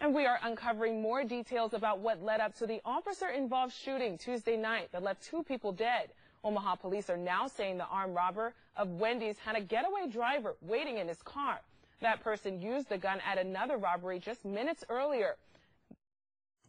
And we are uncovering more details about what led up to the officer-involved shooting Tuesday night that left 2 people dead. Omaha police are now saying the armed robber of Wendy's had a getaway driver waiting in his car. That person used the gun at another robbery just minutes earlier.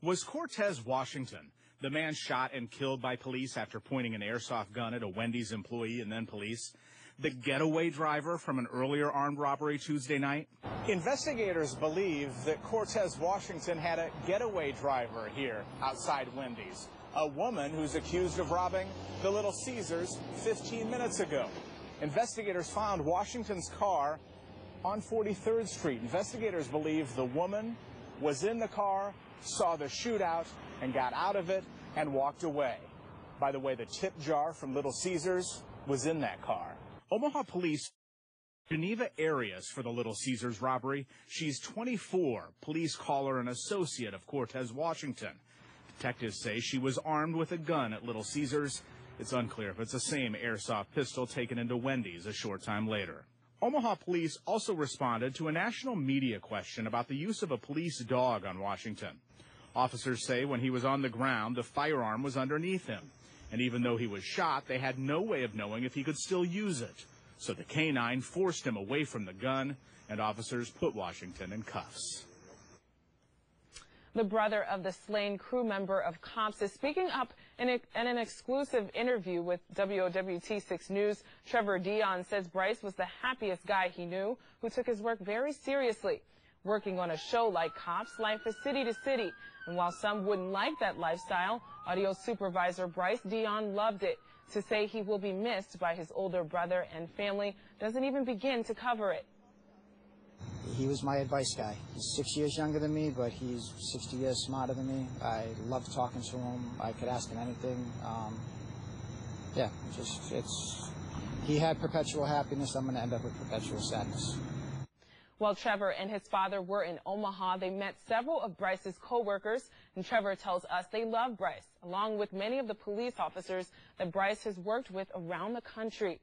Was Cortez Washington, the man shot and killed by police after pointing an airsoft gun at a Wendy's employee and then police, the getaway driver from an earlier armed robbery Tuesday night? Investigators believe that Cortez Washington had a getaway driver here outside Wendy's, a woman who's accused of robbing the Little Caesars 15 minutes ago. Investigators found Washington's car on 43rd Street. Investigators believe the woman was in the car, saw the shootout, and got out of it and walked away. By the way, the tip jar from Little Caesars was in that car. Omaha police Geneva Arias for the Little Caesars robbery. She's 24. Police call her an associate of Cortez Washington. Detectives say she was armed with a gun at Little Caesars. It's unclear if it's the same airsoft pistol taken into Wendy's a short time later. Omaha police also responded to a national media question about the use of a police dog on Washington. Officers say when he was on the ground, the firearm was underneath him. And even though he was shot, they had no way of knowing if he could still use it. So the canine forced him away from the gun, and officers put Washington in cuffs. The brother of the slain crew member of cops is speaking up in an exclusive interview with WOWT6 News. Trevor Dion says Bryce was the happiest guy he knew, who took his work very seriously. Working on a show like Cops, life is city to city. And while some wouldn't like that lifestyle, audio supervisor Bryce Dion loved it. To say he will be missed by his older brother and family doesn't even begin to cover it. He was my advice guy. He's 6 years younger than me, but he's 60 years smarter than me. I loved talking to him. I could ask him anything. He had perpetual happiness. I'm going to end up with perpetual sadness. While Trevor and his father were in Omaha, they met several of Bryce's co-workers, and Trevor tells us they love Bryce, along with many of the police officers that Bryce has worked with around the country.